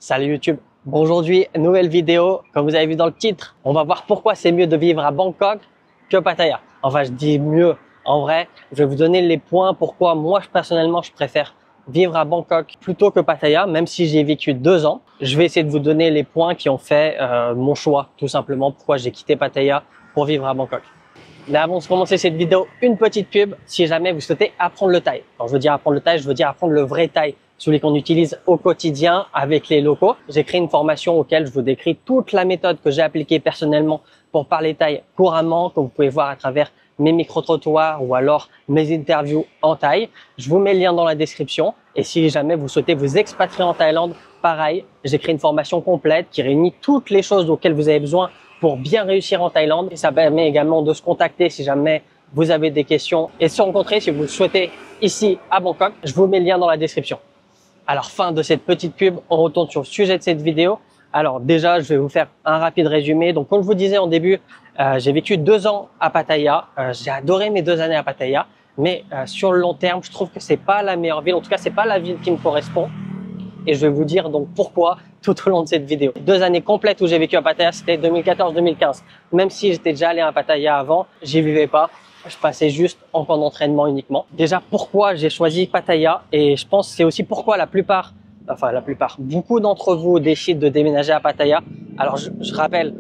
Salut YouTube. Bon, aujourd'hui, nouvelle vidéo. Comme vous avez vu dans le titre, on va voir pourquoi c'est mieux de vivre à Bangkok que Pattaya. Enfin, je dis mieux. En vrai, je vais vous donner les points pourquoi moi, personnellement, je préfère vivre à Bangkok plutôt que Pattaya, même si j'ai vécu 2 ans. Je vais essayer de vous donner les points qui ont fait mon choix, tout simplement, pourquoi j'ai quitté Pattaya pour vivre à Bangkok. Mais avant de commencer cette vidéo, une petite pub si jamais vous souhaitez apprendre le thaï. Quand je veux dire apprendre le thaï, je veux dire apprendre le vrai thaï, celui qu'on utilise au quotidien avec les locaux. J'ai créé une formation auquel je vous décris toute la méthode que j'ai appliquée personnellement pour parler thaï couramment, comme vous pouvez voir à travers mes micro-trottoirs ou alors mes interviews en thaï. Je vous mets le lien dans la description. Et si jamais vous souhaitez vous expatrier en Thaïlande, pareil, j'ai créé une formation complète qui réunit toutes les choses auxquelles vous avez besoin pour bien réussir en Thaïlande. Et ça permet également de se contacter si jamais vous avez des questions et de se rencontrer si vous le souhaitez ici à Bangkok. Je vous mets le lien dans la description. Alors, fin de cette petite pub, on retourne sur le sujet de cette vidéo. Alors déjà, je vais vous faire un rapide résumé. Donc, comme je vous disais en début, j'ai vécu 2 ans à Pattaya. J'ai adoré mes 2 années à Pattaya. Mais sur le long terme, je trouve que c'est pas la meilleure ville. En tout cas, c'est pas la ville qui me correspond. Et je vais vous dire donc pourquoi tout au long de cette vidéo. 2 années complètes où j'ai vécu à Pattaya, c'était 2014-2015. Même si j'étais déjà allé à Pattaya avant, j'y vivais pas. Je passais juste en camp d'entraînement uniquement. Déjà, pourquoi j'ai choisi Pattaya, et je pense que c'est aussi pourquoi beaucoup d'entre vous décident de déménager à Pattaya. Alors, je rappelle,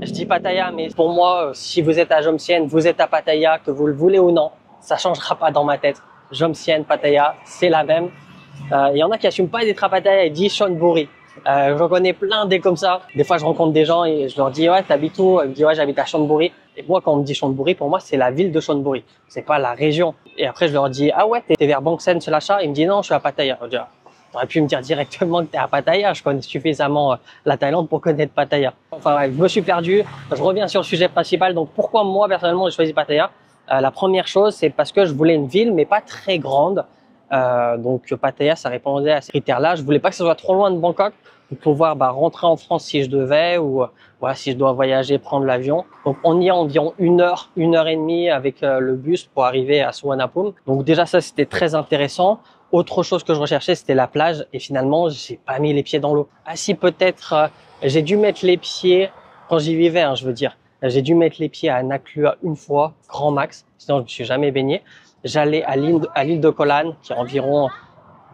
je dis Pattaya, mais pour moi, si vous êtes à Jomtien, vous êtes à Pattaya, que vous le voulez ou non, ça changera pas dans ma tête. Jomtien, Pattaya, c'est la même. Il y en a qui assument pas d'être à Pattaya et disent Chonburi. J'en connais plein des comme ça. Des fois, je rencontre des gens et je leur dis ouais, t'habites où? Ils me disent ouais, j'habite à Chonburi. Et moi, quand on me dit Chonburi, pour moi, c'est la ville de Chonburi. C'est pas la région. Et après, je leur dis ah ouais, t'es vers Bangsen, Selachat. Ils me disent non, je suis à Pattaya. Je dis, t'aurais pu me dire directement que t'es à Pattaya. Je connais suffisamment la Thaïlande pour connaître Pattaya. Enfin, ouais, je me suis perdu. Je reviens sur le sujet principal. Donc, pourquoi moi, personnellement, j'ai choisi Pattaya? La première chose, c'est parce que je voulais une ville, mais pas très grande. Donc Pattaya, ça répondait à ces critères-là. Je voulais pas que ça soit trop loin de Bangkok pour pouvoir rentrer en France si je devais, ou voilà, si je dois voyager, prendre l'avion. Donc on y a environ 1 heure, 1 heure et demie avec le bus pour arriver à Suvarnabhumi. Donc déjà ça, c'était très intéressant. Autre chose que je recherchais, c'était la plage, et finalement j'ai pas mis les pieds dans l'eau. Ah si, peut-être j'ai dû mettre les pieds quand j'y vivais, hein, je veux dire. J'ai dû mettre les pieds à Nak Lua une fois, grand max. Sinon je me suis jamais baigné. J'allais à l'île de Koh Lan, qui est environ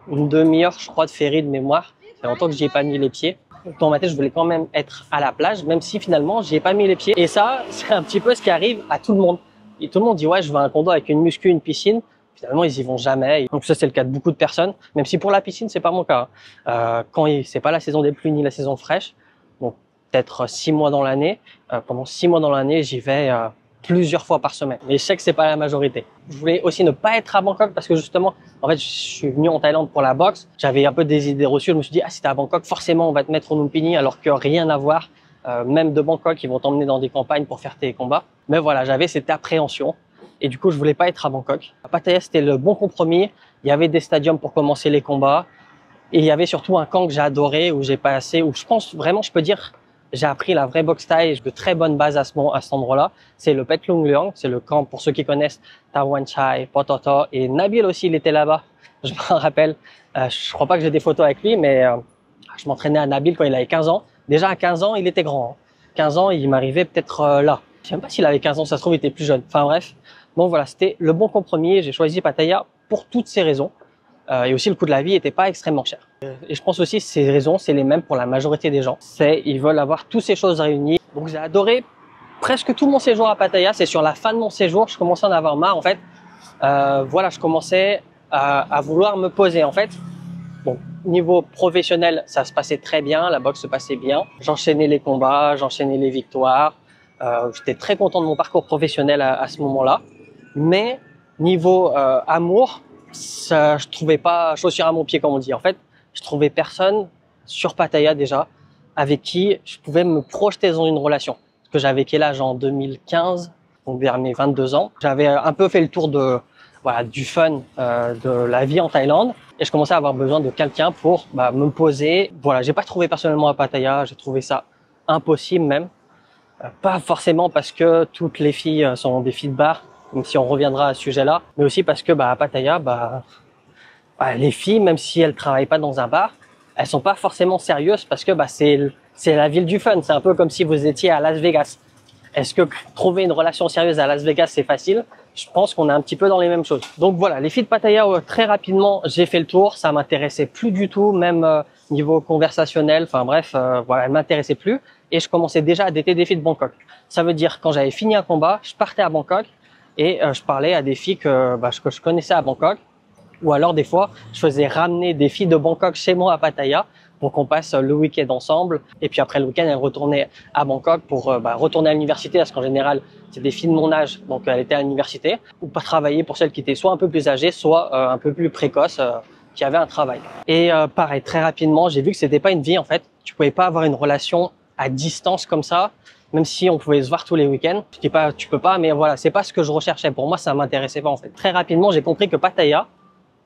une demi-heure, je crois, de ferry de mémoire. Ça fait longtemps que j'y ai pas mis les pieds. Dans ma tête, je voulais quand même être à la plage, même si finalement, j'y ai pas mis les pieds. Et ça, c'est un petit peu ce qui arrive à tout le monde. Et tout le monde dit, ouais, je veux un condo avec une muscu, une piscine. Finalement, ils y vont jamais. Donc ça, c'est le cas de beaucoup de personnes. Même si pour la piscine, c'est pas mon cas. Quand c'est pas la saison des pluies ni la saison fraîche, donc peut-être 6 mois dans l'année. Pendant 6 mois dans l'année, j'y vais plusieurs fois par semaine. Mais je sais que c'est pas la majorité. Je voulais aussi ne pas être à Bangkok parce que justement, en fait, je suis venu en Thaïlande pour la boxe. J'avais un peu des idées reçues. Je me suis dit, ah, si t'es à Bangkok, forcément, on va te mettre au Lumpini, alors que rien à voir. Même de Bangkok, ils vont t'emmener dans des campagnes pour faire tes combats. Mais voilà, j'avais cette appréhension. Et du coup, je voulais pas être à Bangkok. À Pattaya, c'était le bon compromis. Il y avait des stadiums pour commencer les combats. Et il y avait surtout un camp que j'ai adoré, où j'ai passé, où je pense vraiment, je peux dire, j'ai appris la vraie boxe thaï, de très bonnes bases à cet endroit-là. C'est le Pet Lung Leong, c'est le camp, pour ceux qui connaissent, Tawan Chai, Pototo, et Nabil aussi, il était là-bas. Je me rappelle, je crois pas que j'ai des photos avec lui, mais je m'entraînais à Nabil quand il avait 15 ans. Déjà à 15 ans, il était grand. 15 ans, il m'arrivait peut-être là. Je sais même pas s'il avait 15 ans, ça se trouve, il était plus jeune. Enfin bref. Bon voilà, c'était le bon compromis. J'ai choisi Pattaya pour toutes ces raisons. Et aussi, le coût de la vie était pas extrêmement cher. Et je pense aussi que ces raisons, c'est les mêmes pour la majorité des gens. Ils veulent avoir toutes ces choses réunies. Donc, j'ai adoré presque tout mon séjour à Pattaya. C'est sur la fin de mon séjour, je commençais à en avoir marre. En fait, voilà, je commençais à vouloir me poser. En fait, bon, niveau professionnel, ça se passait très bien. La boxe se passait bien. J'enchaînais les combats, j'enchaînais les victoires. J'étais très content de mon parcours professionnel à ce moment-là. Mais niveau amour, ça, je trouvais pas chaussure à mon pied, comme on dit. En fait, je trouvais personne sur Pattaya déjà avec qui je pouvais me projeter dans une relation. Parce que j'avais quel âge en 2015, donc vers mes 22 ans. J'avais un peu fait le tour de voilà, du fun, de la vie en Thaïlande, et je commençais à avoir besoin de quelqu'un pour me poser. Voilà, j'ai pas trouvé personnellement à Pattaya, j'ai trouvé ça impossible même. Pas forcément parce que toutes les filles sont des filles de bar, même si on reviendra à ce sujet-là, mais aussi parce que à Pattaya, les filles, même si elles travaillent pas dans un bar, elles sont pas forcément sérieuses parce que c'est la ville du fun. C'est un peu comme si vous étiez à Las Vegas. Est-ce que trouver une relation sérieuse à Las Vegas, c'est facile? Je pense qu'on est un petit peu dans les mêmes choses. Donc voilà, les filles de Pattaya, très rapidement, j'ai fait le tour. Ça m'intéressait plus du tout, même niveau conversationnel. Enfin bref, voilà, elles m'intéressaient plus. Et je commençais déjà à dater des filles de Bangkok. Ça veut dire, quand j'avais fini un combat, je partais à Bangkok et je parlais à des filles que je connaissais à Bangkok. Ou alors, des fois, je faisais ramener des filles de Bangkok chez moi à Pattaya pour qu'on passe le week-end ensemble. Et puis après le week-end, elles retournaient à Bangkok pour retourner à l'université, parce qu'en général, c'est des filles de mon âge, donc elles étaient à l'université, ou pas travailler pour celles qui étaient soit un peu plus âgées, soit un peu plus précoces, qui avaient un travail. Et pareil, très rapidement, j'ai vu que c'était pas une vie en fait. Tu pouvais pas avoir une relation à distance comme ça, même si on pouvait se voir tous les week-ends. Je dis pas, tu peux pas, mais voilà, c'est pas ce que je recherchais. Pour moi, ça m'intéressait pas en fait. Très rapidement, j'ai compris que Pattaya,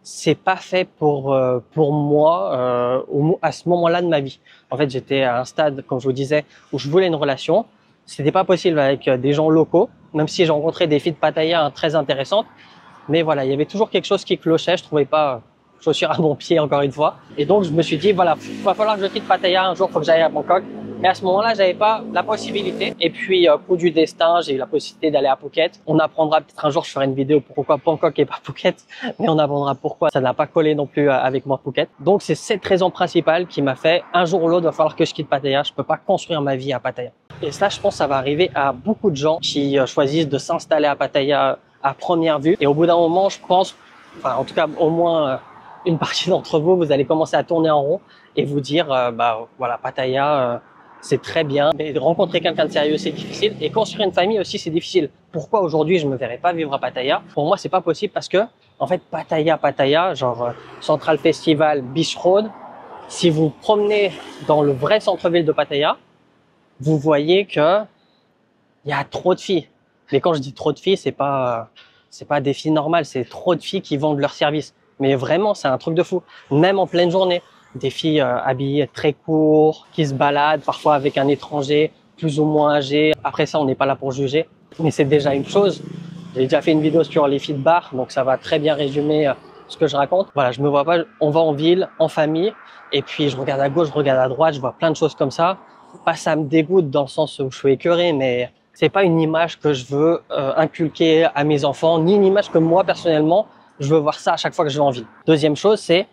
c'est pas fait pour moi à ce moment-là de ma vie. En fait, j'étais à un stade, comme je vous disais, où je voulais une relation. C'était pas possible avec des gens locaux, même si j'ai rencontré des filles de Pattaya très intéressantes. Mais voilà, il y avait toujours quelque chose qui clochait. Je trouvais pas chaussures à mon pied, encore une fois. Et donc, je me suis dit, voilà, va falloir que je quitte Pattaya un jour, faut que j'aille à Bangkok. Mais à ce moment-là, j'avais pas la possibilité. Et puis, coup du destin, j'ai eu la possibilité d'aller à Phuket. On apprendra peut-être un jour, je ferai une vidéo pourquoi Bangkok et pas Phuket. Mais on apprendra pourquoi ça n'a pas collé non plus avec moi Phuket. Donc, c'est cette raison principale qui m'a fait, un jour ou l'autre, il va falloir que je quitte Pattaya. Je peux pas construire ma vie à Pattaya. Et ça, je pense, ça va arriver à beaucoup de gens qui choisissent de s'installer à Pattaya à première vue. Et au bout d'un moment, je pense, enfin, en tout cas, au moins une partie d'entre vous, vous allez commencer à tourner en rond et vous dire, voilà, Pattaya, c'est très bien, mais rencontrer quelqu'un de sérieux, c'est difficile. Et construire une famille aussi, c'est difficile. Pourquoi aujourd'hui, je me verrais pas vivre à Pattaya? Pour moi, c'est pas possible parce que, en fait, Pattaya, genre Central Festival, Beach Road, si vous promenez dans le vrai centre-ville de Pattaya, vous voyez que il y a trop de filles. Mais quand je dis trop de filles, c'est pas des filles normales, c'est trop de filles qui vendent leurs services. Mais vraiment, c'est un truc de fou. Même en pleine journée. Des filles habillées très court, qui se baladent parfois avec un étranger plus ou moins âgé. Après ça, on n'est pas là pour juger, mais c'est déjà une chose. J'ai déjà fait une vidéo sur les filles de bar, donc ça va très bien résumer ce que je raconte. Voilà, je me vois pas, on va en ville, en famille, et puis je regarde à gauche, je regarde à droite, je vois plein de choses comme ça. Pas ça me dégoûte dans le sens où je suis écœuré, mais c'est pas une image que je veux inculquer à mes enfants, ni une image que moi personnellement, je veux voir ça à chaque fois que je vais en ville. Deuxième chose, c'est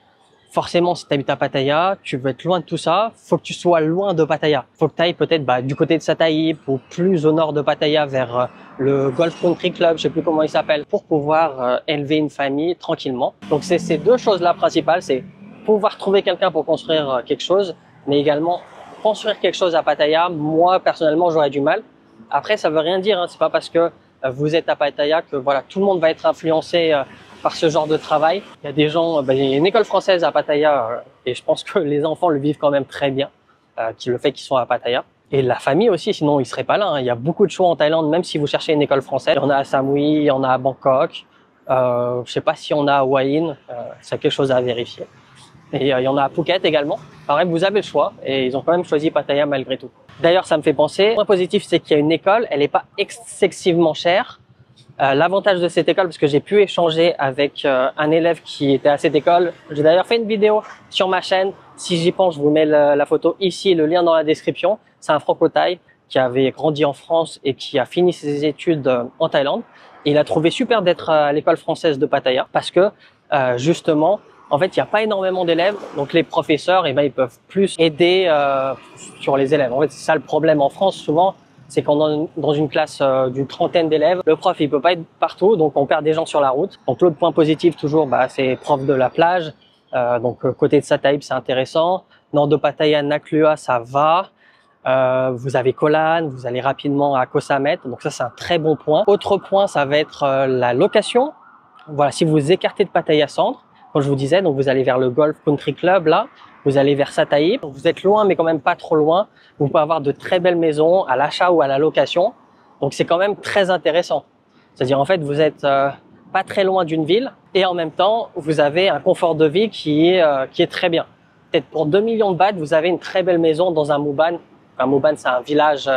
forcément, si tu habites à Pattaya, tu veux être loin de tout ça, faut que tu sois loin de Pattaya. Faut que tu ailles peut-être du côté de Sataip ou plus au nord de Pattaya vers le Golf Country Club, je sais plus comment il s'appelle, pour pouvoir élever une famille tranquillement. Donc c'est ces deux choses-là principales, c'est pouvoir trouver quelqu'un pour construire quelque chose, mais également construire quelque chose à Pattaya. Moi, personnellement, j'aurais du mal. Après, ça veut rien dire, hein. C'est pas parce que vous êtes à Pattaya que voilà, tout le monde va être influencé par ce genre de travail. Il y a des gens, il y a une école française à Pattaya et je pense que les enfants le vivent quand même très bien, le fait qu'ils sont à Pattaya. Et la famille aussi, sinon ils seraient pas là, hein. Il y a beaucoup de choix en Thaïlande, même si vous cherchez une école française. Il y en a à Samui, il y en a à Bangkok. Je sais pas si on a à Hua Hin, c'est quelque chose à vérifier. Et il y en a à Phuket également. Pareil, vous avez le choix et ils ont quand même choisi Pattaya malgré tout. D'ailleurs, ça me fait penser, le point positif, c'est qu'il y a une école, elle n'est pas excessivement chère. L'avantage de cette école, parce que j'ai pu échanger avec un élève qui était à cette école. J'ai d'ailleurs fait une vidéo sur ma chaîne. Si j'y pense, je vous mets la photo ici, le lien dans la description. C'est un franco-thaï qui avait grandi en France et qui a fini ses études en Thaïlande. Et il a trouvé super d'être à l'école française de Pattaya parce que justement, en fait, il n'y a pas énormément d'élèves. Donc les professeurs, ils peuvent plus aider sur les élèves. En fait, c'est ça le problème en France souvent. C'est qu'on est dans une classe d'une trentaine d'élèves. Le prof, il peut pas être partout, donc on perd des gens sur la route. Donc l'autre point positif toujours, c'est prof de la plage. Donc côté de Sataip, c'est intéressant. Nord de Pattaya, Naklua, ça va. Vous avez Koh Lan, vous allez rapidement à Koh Samet. Donc ça, c'est un très bon point. Autre point, ça va être la location. Voilà, si vous vous écartez de Pattaya Centre, comme je vous disais, donc vous allez vers le Golf Country Club là. Vous allez vers Sataip, vous êtes loin mais quand même pas trop loin. Vous pouvez avoir de très belles maisons à l'achat ou à la location. Donc c'est quand même très intéressant. C'est-à-dire en fait vous êtes pas très loin d'une ville et en même temps vous avez un confort de vie qui est très bien. Peut-être pour 2 millions de bahts, vous avez une très belle maison dans un Muban. Un Muban, c'est un village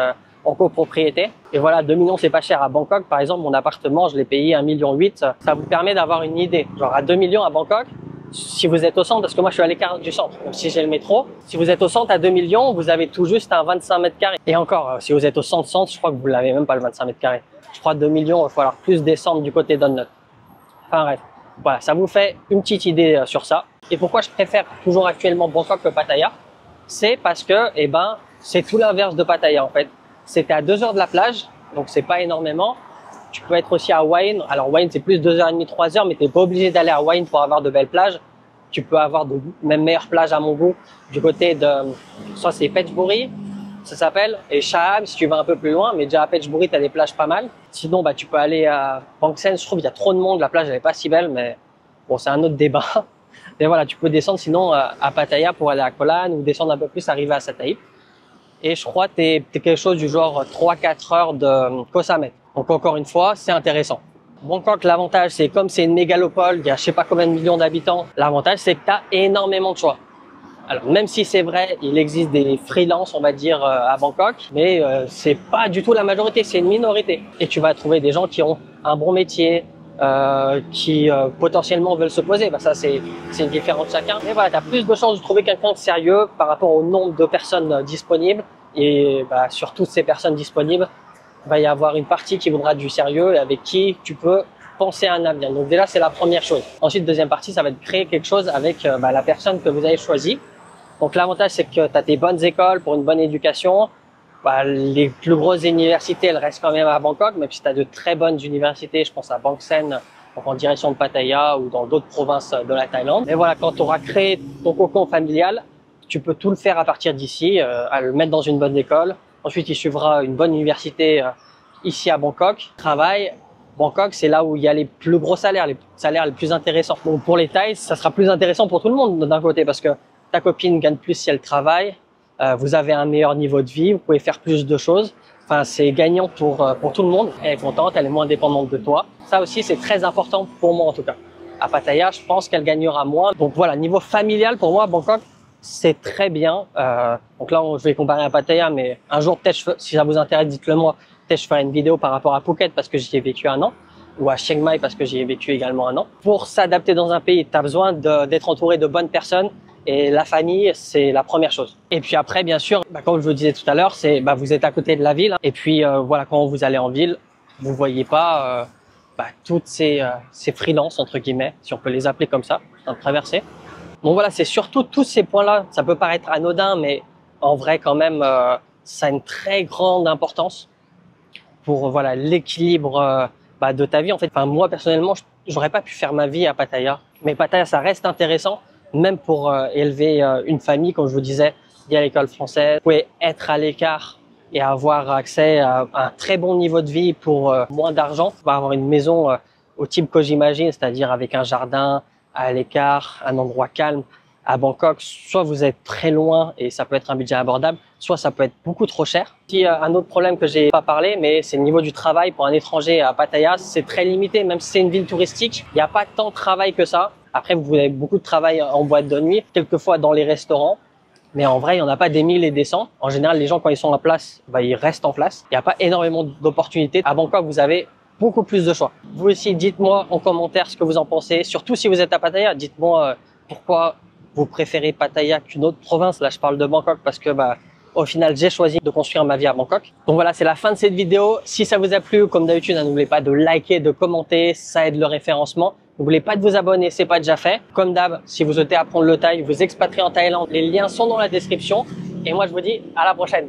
en copropriété. Et voilà, 2 millions, c'est pas cher. À Bangkok, par exemple, mon appartement, je l'ai payé 1,8 million. Ça vous permet d'avoir une idée. Genre à 2 millions à Bangkok, si vous êtes au centre, parce que moi je suis à l'écart du centre, donc si j'ai le métro, si vous êtes au centre à 2 millions, vous avez tout juste un 25 mètres carrés. Et encore, si vous êtes au centre, je crois que vous l'avez même pas le 25 mètres carrés. Je crois 2 millions, il va falloir plus descendre du côté d'Unknown. Enfin bref, voilà, ça vous fait une petite idée sur ça. Et pourquoi je préfère toujours actuellement Bangkok que Pattaya, c'est parce que, eh ben, c'est tout l'inverse de Pattaya en fait. C'était à 2 heures de la plage, donc c'est pas énormément. Tu peux être aussi à Hua Hin. Alors Hua Hin c'est plus 2h30, 3h, mais t'es pas obligé d'aller à Hua Hin pour avoir de belles plages. Tu peux avoir de même meilleures plages à mon goût du côté de, soit c'est Phetchaburi, ça s'appelle, et Shaham si tu vas un peu plus loin, mais déjà à Phetchaburi t'as des plages pas mal. Sinon bah tu peux aller à Bang Suen, je trouve qu'il y a trop de monde, la plage elle est pas si belle, mais bon c'est un autre débat. Mais voilà, tu peux descendre sinon à Pattaya pour aller à Koh Lan ou descendre un peu plus, arriver à Sataip. Et je crois que t'es quelque chose du genre 3-4 heures de Koh Samet. Donc encore une fois, c'est intéressant. Bangkok, l'avantage, c'est comme c'est une mégalopole, il y a je sais pas combien de millions d'habitants, l'avantage c'est que tu as énormément de choix. Alors même si c'est vrai, il existe des freelances, on va dire, à Bangkok, mais c'est pas du tout la majorité, c'est une minorité. Et tu vas trouver des gens qui ont un bon métier, qui potentiellement veulent se poser. Bah, ça c'est différent de chacun. Mais voilà, tu as plus de chances de trouver quelqu'un de sérieux par rapport au nombre de personnes disponibles. Et bah, sur toutes ces personnes disponibles, il va y avoir une partie qui voudra du sérieux et avec qui tu peux penser à un avenir. Donc déjà, c'est la première chose. Ensuite, deuxième partie, ça va être créer quelque chose avec la personne que vous avez choisie. Donc l'avantage, c'est que tu as des bonnes écoles pour une bonne éducation. Bah, les plus grosses universités, elles restent quand même à Bangkok, même si tu as de très bonnes universités, je pense à Bang Suen, en direction de Pattaya ou dans d'autres provinces de la Thaïlande. Mais voilà, quand tu auras créé ton cocon familial, tu peux tout le faire à partir d'ici, à le mettre dans une bonne école. Ensuite, il suivra une bonne université ici à Bangkok. Travail, Bangkok, c'est là où il y a les plus gros salaires, les salaires les plus intéressants. Donc pour les Thaïs, ça sera plus intéressant pour tout le monde d'un côté parce que ta copine gagne plus si elle travaille, vous avez un meilleur niveau de vie, vous pouvez faire plus de choses. Enfin, c'est gagnant pour tout le monde. Elle est contente, elle est moins dépendante de toi. Ça aussi, c'est très important pour moi en tout cas. À Pattaya, je pense qu'elle gagnera moins. Donc voilà, niveau familial, pour moi, Bangkok, c'est très bien. Donc là, je vais comparer à Pattaya, mais un jour, peut-être, si ça vous intéresse, dites-le moi. Peut-être je ferai une vidéo par rapport à Phuket parce que j'y ai vécu 1 an, ou à Chiang Mai parce que j'y ai vécu également 1 an. Pour s'adapter dans un pays, tu as besoin d'être entouré de bonnes personnes et la famille, c'est la première chose. Et puis après, bien sûr, comme je vous le disais tout à l'heure, c'est vous êtes à côté de la ville. Et puis voilà, quand vous allez en ville, vous voyez pas toutes ces freelances entre guillemets, si on peut les appeler comme ça, en traversée. Donc voilà, c'est surtout tous ces points-là. Ça peut paraître anodin, mais en vrai quand même, ça a une très grande importance pour voilà l'équilibre de ta vie. En fait, moi personnellement, j'aurais pas pu faire ma vie à Pattaya, mais Pattaya, ça reste intéressant, même pour élever une famille, comme je vous disais. Il y a l'école française, vous pouvez être à l'écart et avoir accès à un très bon niveau de vie pour moins d'argent. Vous pouvez avoir une maison au type que j'imagine, c'est-à-dire avec un jardin à l'écart, un endroit calme. À Bangkok, soit vous êtes très loin et ça peut être un budget abordable, soit ça peut être beaucoup trop cher. Puis un autre problème que j'ai pas parlé, mais c'est le niveau du travail pour un étranger à Pattaya, c'est très limité. Même si c'est une ville touristique, il n'y a pas tant de travail que ça. Après, vous avez beaucoup de travail en boîte de nuit, quelquefois dans les restaurants. Mais en vrai, il n'y en a pas des mille et des cents. En général, les gens, quand ils sont en place, ils restent en place. Il n'y a pas énormément d'opportunités. À Bangkok, vous avez beaucoup plus de choix. Vous aussi, dites-moi en commentaire ce que vous en pensez. Surtout si vous êtes à Pattaya, dites-moi pourquoi vous préférez Pattaya qu'une autre province. Là, je parle de Bangkok parce que au final, j'ai choisi de construire ma vie à Bangkok. Donc voilà, c'est la fin de cette vidéo. Si ça vous a plu, comme d'habitude, n'oubliez pas de liker, de commenter. Ça aide le référencement. N'oubliez pas de vous abonner, c'est pas déjà fait. Comme d'hab, si vous souhaitez apprendre le thaï, vous expatriez en Thaïlande, les liens sont dans la description. Et moi, je vous dis à la prochaine.